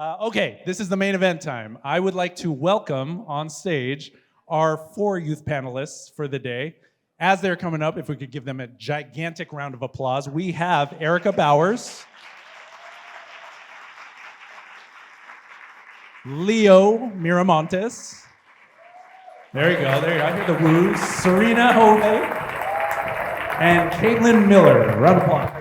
Okay, this is the main event time. I would like to welcome on stage our 4 youth panelists for the day. As they're coming up, if we could give them a gigantic round of applause, we have Erika Bowers, Leo Miramontes. There you go, there you go. I hear the woos. Sirena Jove and Kaitlyn Miller. Round of applause.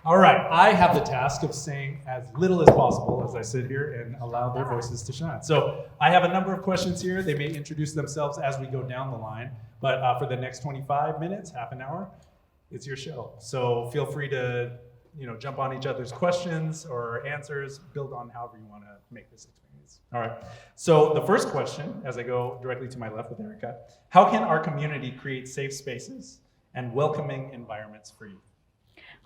All right, I have the task of saying as little as possible as I sit here and allow their voices to shine. So I have a number of questions here. They may introduce themselves as we go down the line, but for the next 25 minutes, half an hour, it's your show. So feel free to jump on each other's questions or answers, build on however you want to make this experience. All right, so the first question, as I go directly to my left with Erika, how can our community create safe spaces and welcoming environments for youth?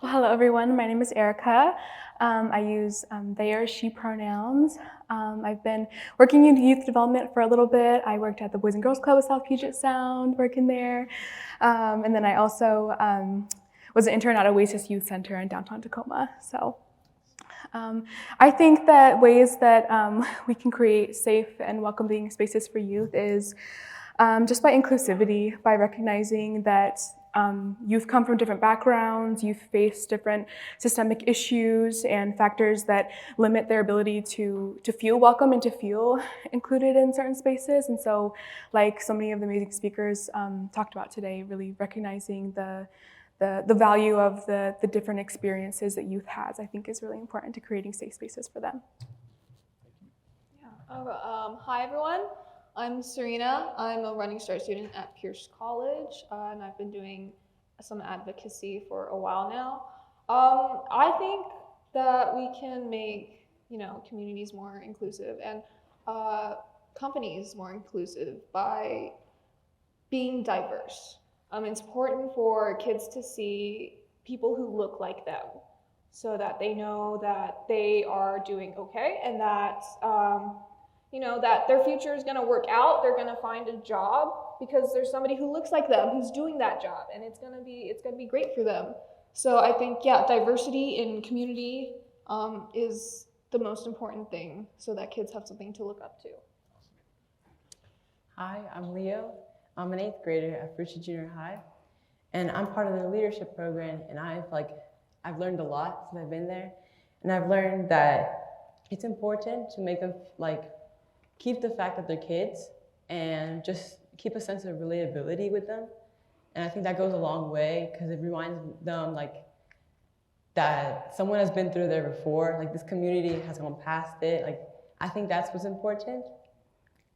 Well, hello everyone, my name is Erika. I use they or she pronouns. I've been working in youth development for a little bit. I worked at the Boys and Girls Club of South Puget Sound, working there. And then I also was an intern at Oasis Youth Center in downtown Tacoma. So I think that ways that we can create safe and welcoming spaces for youth is just by inclusivity, by recognizing that youth come from different backgrounds, youth face different systemic issues and factors that limit their ability to feel welcome and to feel included in certain spaces. And so, like so many of the amazing speakers talked about today, really recognizing the value of the different experiences that youth has, I think is really important to creating safe spaces for them. Yeah. Hi everyone. I'm Sirena. I'm a Running Start student at Pierce College, and I've been doing some advocacy for a while now. I think that we can make, communities more inclusive and companies more inclusive by being diverse. It's important for kids to see people who look like them, so that they know that they are doing okay and that that their future is going to work out. They're going to find a job because there's somebody who looks like them who's doing that job, and it's going to be great for them. So I think diversity in community is the most important thing, so that kids have something to look up to. Hi, I'm Leo. I'm an 8th grader at Ferrucci Junior High, and I'm part of the leadership program. And I've learned a lot since I've been there, and I've learned that it's important to make them keep the fact that they're kids and just keep a sense of relatability with them. And I think that goes a long way because it reminds them that someone has been through there before, this community has gone past it. I think that's what's important.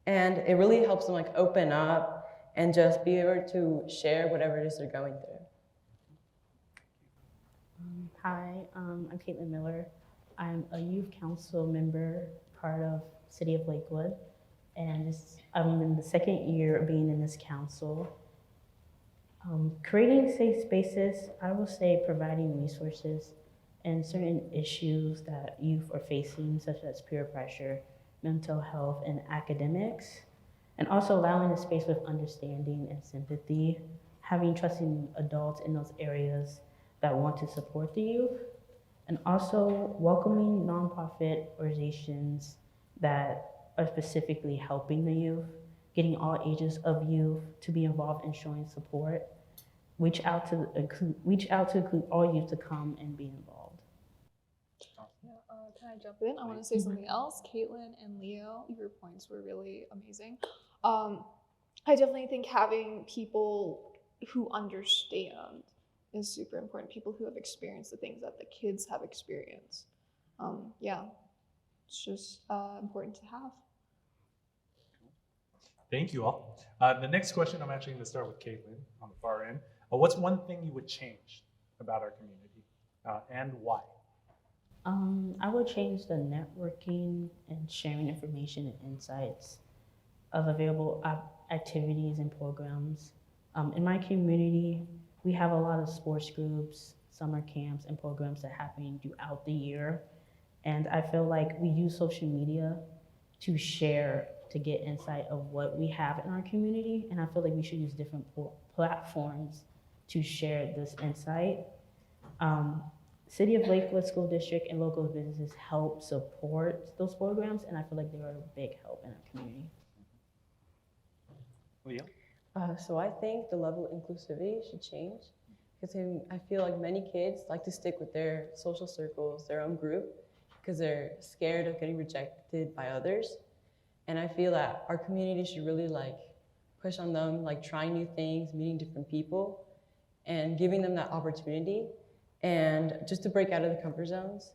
And it really helps them open up and just be able to share whatever it is they're going through. Hi, I'm Kaitlyn Miller. I'm a youth council member, part of City of Lakewood, and I'm in the 2nd year of being in this council. Creating safe spaces, I will say providing resources and certain issues that youth are facing, such as peer pressure, mental health, and academics, and also allowing a space with understanding and sympathy, having trusting adults in those areas that want to support the youth, and also welcoming nonprofit organizations that are specifically helping the youth, getting all ages of youth to be involved in showing support, reach out to include all youth to come and be involved. Can I jump in? I want to say something else. Kaitlyn and Leo, your points were really amazing. I definitely think having people who understand is super important. People who have experienced the things that the kids have experienced. It's just important to have. Thank you all. The next question, I'm actually going to start with Kaitlyn on the far end. What's one thing you would change about our community and why? I would change the networking and sharing information and insights of available activities and programs. In my community, we have a lot of sports groups, summer camps, and programs that happen throughout the year. And I feel like we use social media to share, to get insight of what we have in our community. And I feel like we should use different platforms to share this insight. City of Lakewood School District and local businesses help support those programs, and I feel like they are a big help in our community. Leo? So I think the level of inclusivity should change, because I feel like many kids like to stick with their social circles, their own group, because they're scared of getting rejected by others. And I feel that our community should really like push on them, like trying new things, meeting different people, and giving them that opportunity. And just to break out of the comfort zones.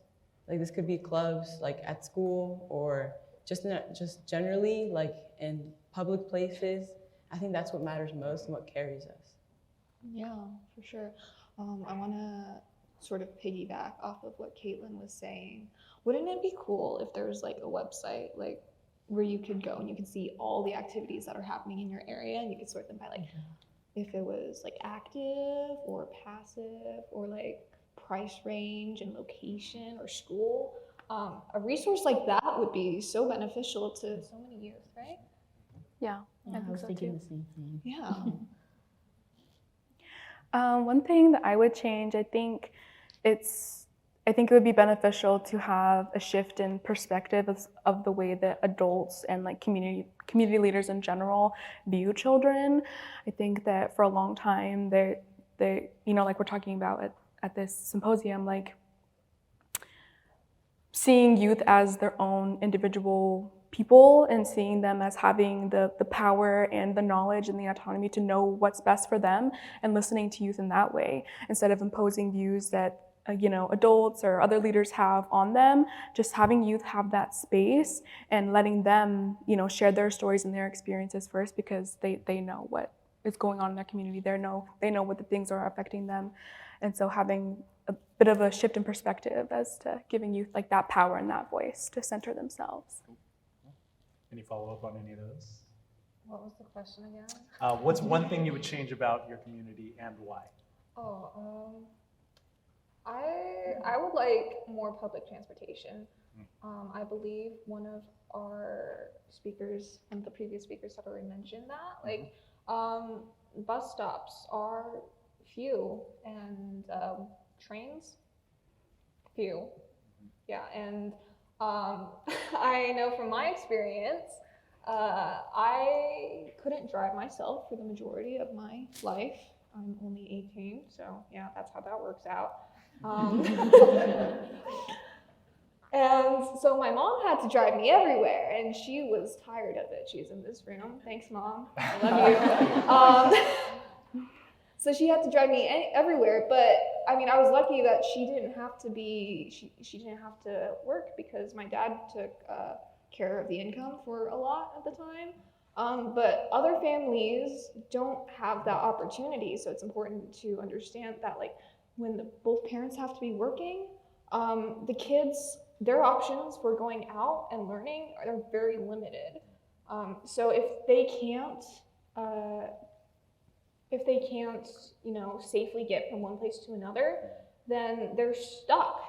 Like this could be clubs like at school or just generally like in public places. I think that's what matters most and what carries us. Yeah, for sure. I want to sort of piggyback off of what Kaitlyn was saying. Wouldn't it be cool if there was like a website like where you could go and you could see all the activities that are happening in your area, and you could sort them by like if it was like active or passive or like price range and location or school. A resource like that would be so beneficial to so many youth, right? Yeah, I was thinking the same thing. Yeah. One thing that I would change, I think it would be beneficial to have a shift in perspective of the way that adults and like community leaders in general view children. I think that for a long time they like we're talking about at this symposium, like seeing youth as their own individual people and seeing them as having the power and the knowledge and the autonomy to know what's best for them, and listening to youth in that way instead of imposing views that adults or other leaders have on them. Just having youth have that space and letting them share their stories and their experiences first, because they know what is going on in their community. They know what the things are affecting them. And so having a bit of a shift in perspective as to giving youth like that power and that voice to center themselves. Any follow-up on any of those? What was the question again? What's one thing you would change about your community and why? I would like more public transportation. I believe one of our speakers, one of the previous speakers had already mentioned that. Like, bus stops are few and trains, few. Yeah, and I know from my experience, I couldn't drive myself for the majority of my life. I'm only 18, so yeah, that's how that works out. And so my mom had to drive me everywhere, and she was tired of it. She's in this room. Thanks, Mom. I love you. So she had to drive me everywhere, but I mean, I was lucky that she didn't have to she didn't have to work, because my dad took care of the income for a lot at the time. But other families don't have that opportunity, so it's important to understand that, like, when both parents have to be working, the kids, their options for going out and learning are very limited. So if they can't, safely get from one place to another, then they're stuck.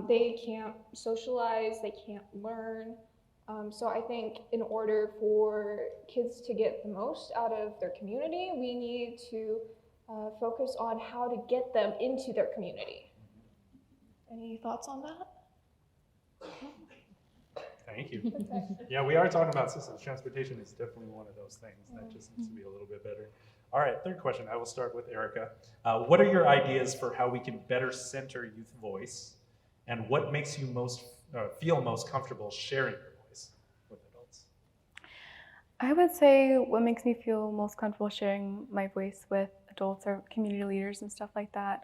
They can't socialize, they can't learn. So I think in order for kids to get the most out of their community, we need to focus on how to get them into their community. Any thoughts on that? Thank you. Yeah, we are talking about systems. Transportation is definitely one of those things that just needs to be a little bit better. All right, third question. I will start with Erika. What are your ideas for how we can better center youth voice, and what makes you feel most comfortable sharing your voice with adults? I would say what makes me feel most comfortable sharing my voice with adults or community leaders and stuff like that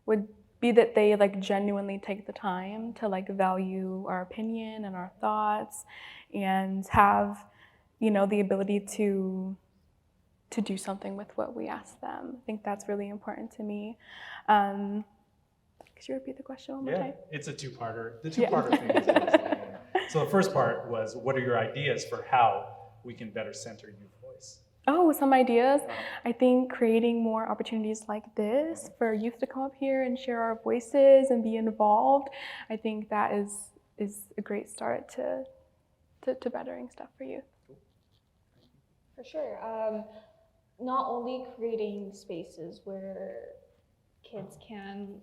would be that they like genuinely take the time to like value our opinion and our thoughts, and have the ability to do something with what we ask them. I think that's really important to me. Could you repeat the question one more time? Yeah, it's a two-parter. The two-parter thing is amazing. So the first part was, what are your ideas for how we can better center youth voice? Oh, some ideas. I think creating more opportunities like this for youth to come up here and share our voices and be involved, I think that is a great start to bettering stuff for youth. For sure. not only creating spaces where kids can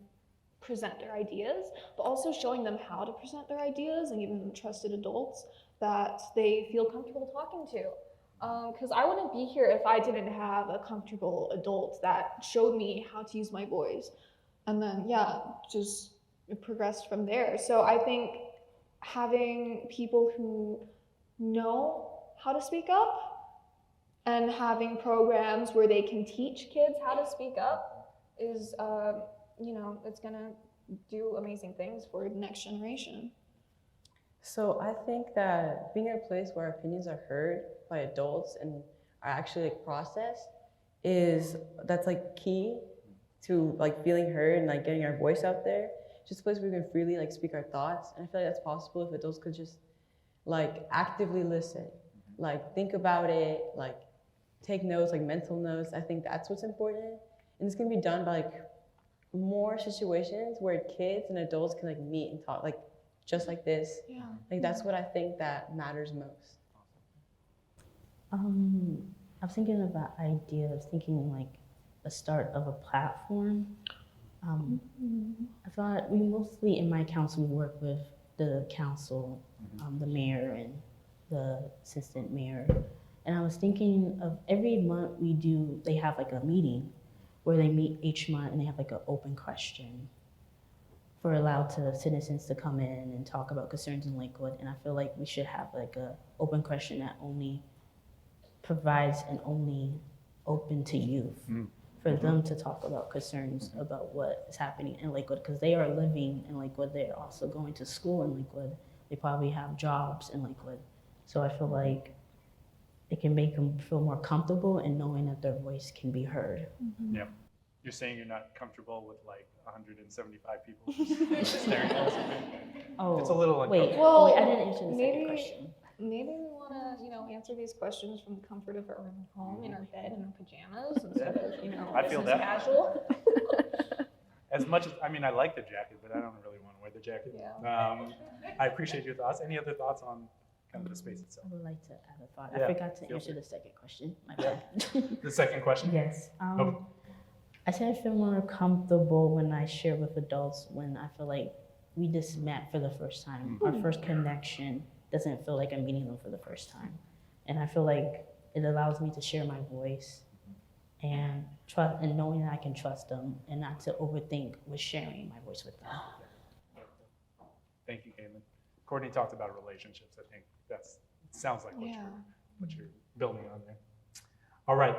present their ideas, but also showing them how to present their ideas and giving them trusted adults that they feel comfortable talking to. Because I wouldn't be here if I didn't have a comfortable adult that showed me how to use my voice. And then, yeah, just it progressed from there. So I think having people who know how to speak up and having programs where they can teach kids how to speak up is, it's gonna do amazing things for the next generation. So I think that being in a place where opinions are heard by adults and are actually like processed that's like key to like feeling heard and like getting our voice out there. Just a place where we can freely like speak our thoughts. And I feel like that's possible if adults could just like actively listen, like think about it, like take notes, like mental notes. I think that's what's important. And it's gonna be done by like more situations where kids and adults can like meet and talk, like just like this. Yeah. Like that's what I think that matters most. I was thinking about idea of thinking like a start of a platform. I thought we mostly in my council we work with the council, the mayor and the assistant mayor, and I was thinking of every month they have like a meeting where they meet each month and they have like an open question for allowed to citizens to come in and talk about concerns in Lakewood. And I feel like we should have like a open question that only provides and only open to youth for them to talk about concerns about what is happening in Lakewood, because they are living in Lakewood. They're also going to school in Lakewood. They probably have jobs in Lakewood. So I feel like it can make them feel more comfortable in knowing that their voice can be heard. Yeah. You're saying you're not comfortable with like 175 people just staring at us? Oh, It's a little wait, uncomfortable. wait, I didn't answer the second question. Maybe we want to, answer these questions from the comfort of our own home, in our bed, in our pajamas, instead of, I feel business that. casual. As much as, I like the jacket, but I don't really want to wear the jacket. Yeah. I appreciate your thoughts. Any other thoughts on kind of the space itself? I would like to add a thought. Yeah, I forgot to feel answer free. the second question. My bad. The second question? Yes. Okay. I said I feel more comfortable when I share with adults, when I feel like we just met for the first time. Our first connection doesn't feel like I'm meeting them for the first time. And I feel like it allows me to share my voice and trust, and knowing that I can trust them and not to overthink with sharing my voice with them. Thank you, Kaitlyn. Courtney talked about relationships. I think sounds like what you're building on there. All right,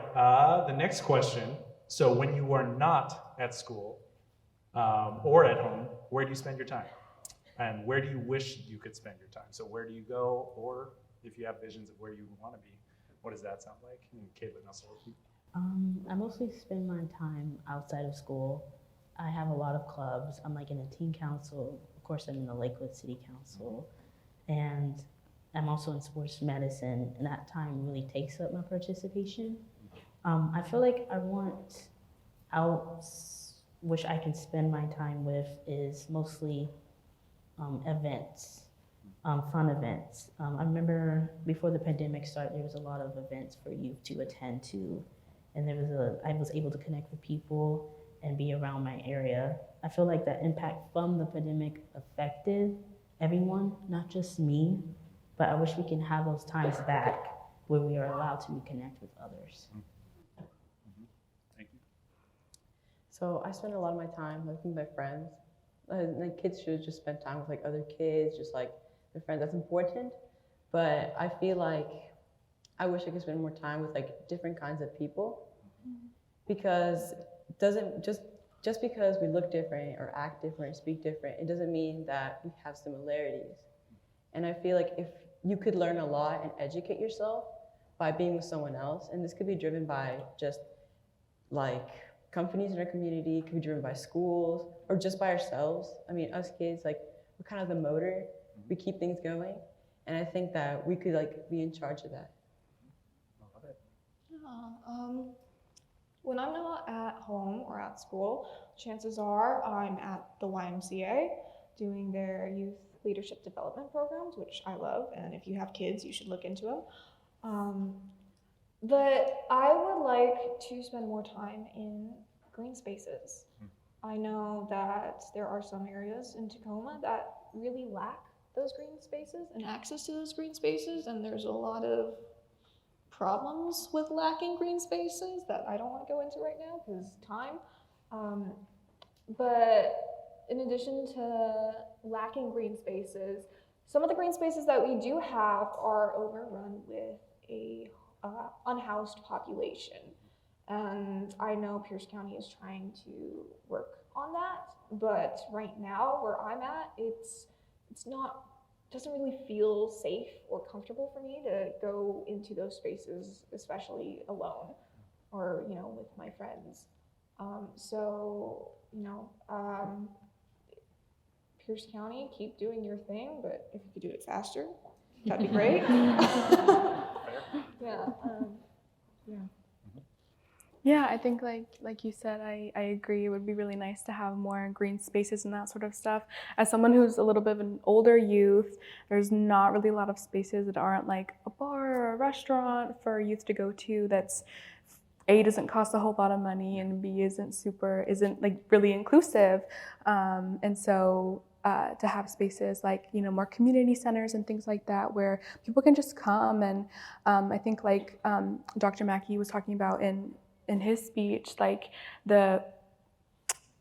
the next question. So when you are not at school or at home, where do you spend your time? And where do you wish you could spend your time? So where do you go, or if you have visions of where you want to be, what does that sound like? And Kaitlyn, I'll start with you. I mostly spend my time outside of school. I have a lot of clubs. I'm like in a teen council. Of course, I'm in the Lakewood City Council. And I'm also in sports medicine, and that time really takes up my participation. I feel like which I can spend my time with is mostly events, fun events. I remember before the pandemic started, there was a lot of events for youth to attend to, and I was able to connect with people and be around my area. I feel like that impact from the pandemic affected everyone, not just me, but I wish we can have those times back where we are allowed to reconnect with others. Thank you. So I spend a lot of my time like with my friends. Like kids should just spend time with like other kids, just like their friends. That's important. But I feel like I wish I could spend more time with like different kinds of people, because it doesn't just because we look different or act different, speak different, it doesn't mean that we have similarities. And I feel like if you could learn a lot and educate yourself by being with someone else, and this could be driven by just like companies in our community, could be driven by schools, or just by ourselves. I mean, us kids, like, we're kind of the motor. We keep things going. And I think that we could like be in charge of that. I love it. Yeah, when I'm not at home or at school, chances are I'm at the YMCA doing their youth leadership development programs, which I love. And if you have kids, you should look into them. But I would like to spend more time in green spaces. I know that there are some areas in Tacoma that really lack those green spaces and access to those green spaces, and there's a lot of problems with lacking green spaces that I don't want to go into right now because time. But in addition to lacking green spaces, some of the green spaces that we do have are overrun with a unhoused population. And I know Pierce County is trying to work on that, but right now where I'm at, it's not, doesn't really feel safe or comfortable for me to go into those spaces, especially alone or, you know, with my friends. So, you know, Pierce County, keep doing your thing, but if you could do it faster, that'd be great. Yeah. Yeah, I think like you said, I agree. It would be really nice to have more green spaces and that sort of stuff. As someone who's a little bit of an older youth, there's not really a lot of spaces that aren't like a bar or a restaurant for youth to go to that's A, doesn't cost a whole lot of money, and B, isn't like really inclusive. And so to have spaces like, you know, more community centers and things like that where people can just come. And I think like Dr. Mackey was talking about in his speech, like the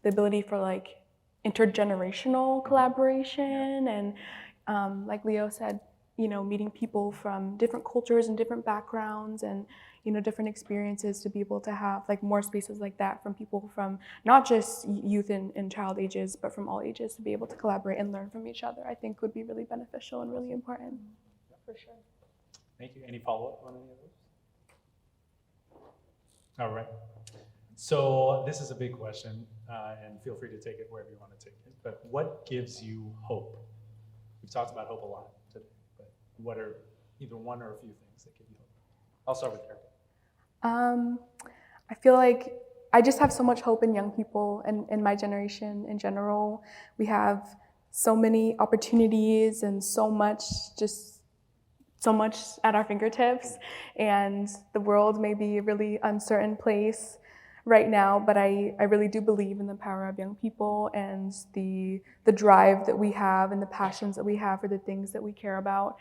ability for like intergenerational collaboration and like Leo said, you know, meeting people from different cultures and different backgrounds and, you know, different experiences to be able to have like more spaces like that from people from not just youth and child ages, but from all ages to be able to collaborate and learn from each other, I think would be really beneficial and really important. For sure. Thank you. Any follow-up on any of those? All right. So this is a big question, and feel free to take it wherever you want to take it. But what gives you hope? We've talked about hope a lot today, but what are either one or a few things that give you hope? I'll start with Erika. I feel like I just have so much hope in young people and in my generation in general. We have so many opportunities and so much at our fingertips, and the world may be a really uncertain place right now, but I really do believe in the power of young people and the drive that we have and the passions that we have for the things that we care about,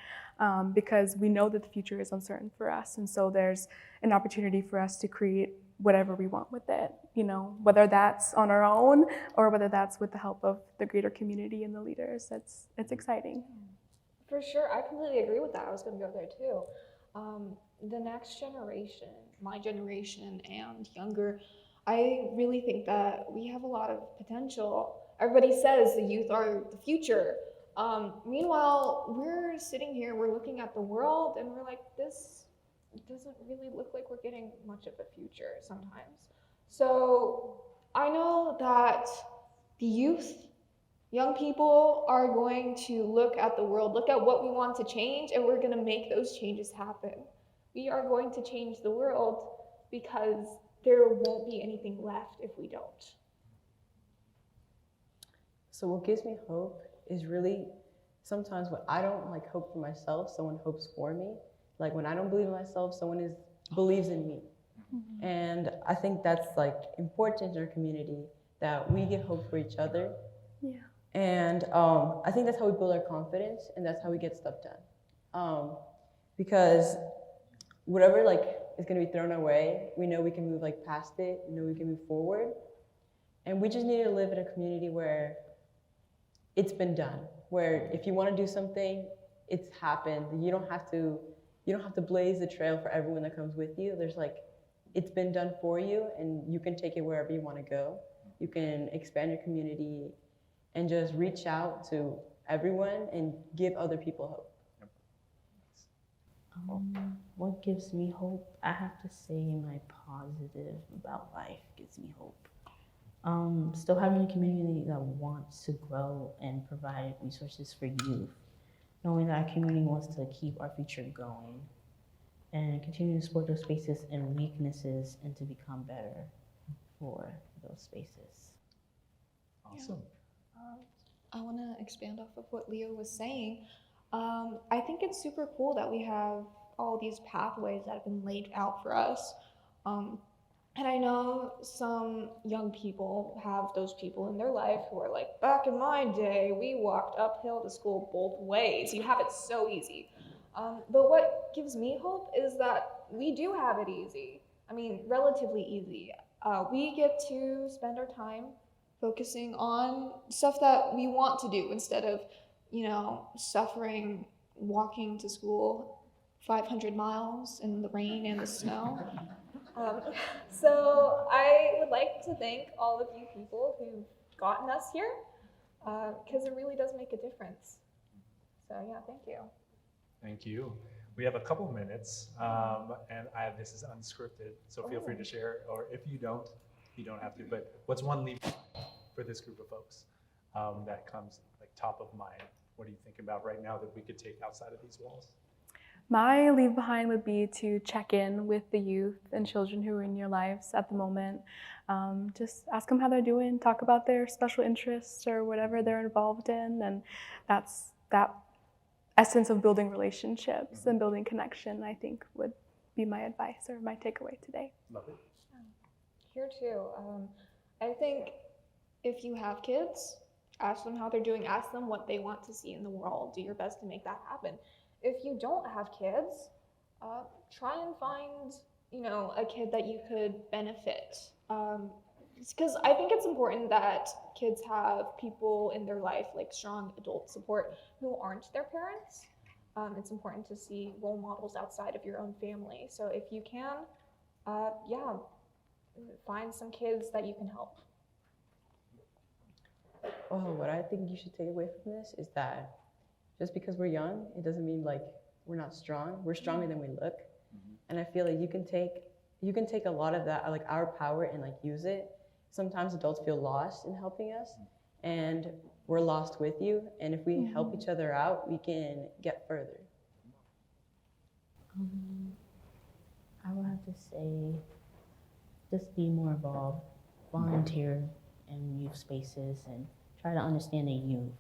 because we know that the future is uncertain for us, and so there's an opportunity for us to create whatever we want with it, you know, whether that's on our own or whether that's with the help of the greater community and the leaders. It's exciting. For sure, I completely agree with that. I was going to go there too. The next generation, my generation and younger, I really think that we have a lot of potential. Everybody says the youth are the future. Meanwhile, we're sitting here, we're looking at the world, and we're like, this doesn't really look like we're getting much of a future sometimes. So I know that the youth, young people are going to look at the world, look at what we want to change, and we're going to make those changes happen. We are going to change the world because there won't be anything left if we don't. So what gives me hope is really sometimes when I don't like hope for myself, someone hopes for me. Like when I don't believe in myself, someone believes in me. Mm-hmm. And I think that's like important in our community that we give hope for each other. Yeah. And I think that's how we build our confidence, and that's how we get stuff done. Because whatever like is going to be thrown our way, we know we can move like past it. We know we can move forward, and we just need to live in a community where it's been done. Where if you want to do something, it's happened. You don't have to blaze the trail for everyone that comes with you. There's like, it's been done for you, and you can take it wherever you want to go. You can expand your community and just reach out to everyone and give other people hope. What gives me hope? I have to say my positive about life gives me hope. Still having a community that wants to grow and provide resources for youth. Knowing that our community wants to keep our future going and continue to support those spaces and weaknesses and to become better for those spaces. Awesome. I want to expand off of what Leo was saying. I think it's super cool that we have all these pathways that have been laid out for us. And I know some young people have those people in their life who are like, back in my day, we walked uphill to school both ways. You have it so easy. But what gives me hope is that we do have it easy. I mean, relatively easy. We get to spend our time focusing on stuff that we want to do instead of, suffering walking to school 500 miles in the rain and the snow. So I would like to thank all of you people who've gotten us here, because it really does make a difference. So yeah, thank you. Thank you. We have a couple minutes, and this is unscripted, so feel free to share, or if you don't have to, but what's one leave for this group of folks that comes like top of mind? What are you thinking about right now that we could take outside of these walls? My leave behind would be to check in with the youth and children who are in your lives at the moment. Just ask them how they're doing, talk about their special interests or whatever they're involved in, and that's that essence of building relationships and building connection, I think, would be my advice or my takeaway today. Love it. Here too. I think if you have kids, ask them how they're doing, ask them what they want to see in the world, do your best to make that happen. If you don't have kids, try and find, a kid that you could benefit. Because I think it's important that kids have people in their life, like strong adult support, who aren't their parents. It's important to see role models outside of your own family. So if you can, find some kids that you can help. Well, what I think you should take away from this is that just because we're young, it doesn't mean like we're not strong. We're stronger than we look. And I feel like you can take a lot of that, like our power, and like use it. Sometimes adults feel lost in helping us, and we're lost with you. And if we help each other out, we can get further. I would have to say, just be more involved, volunteer in youth spaces, and try to understand the youth.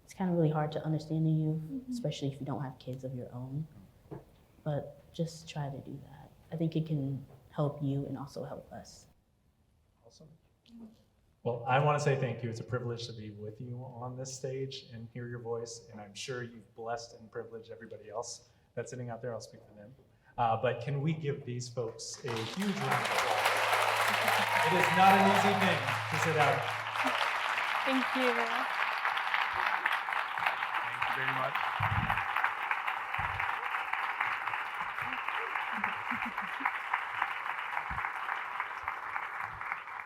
It's kind of really hard to understand the youth, especially if you don't have kids of your own. But just try to do that. I think it can help you and also help us. Awesome. Well, I want to say thank you. It's a privilege to be with you on this stage and hear your voice, and I'm sure you've blessed and privileged everybody else that's sitting out there. I'll speak for them. But can we give these folks a huge round of applause? It is not an easy thing to sit out. Thank you. Thank you very much.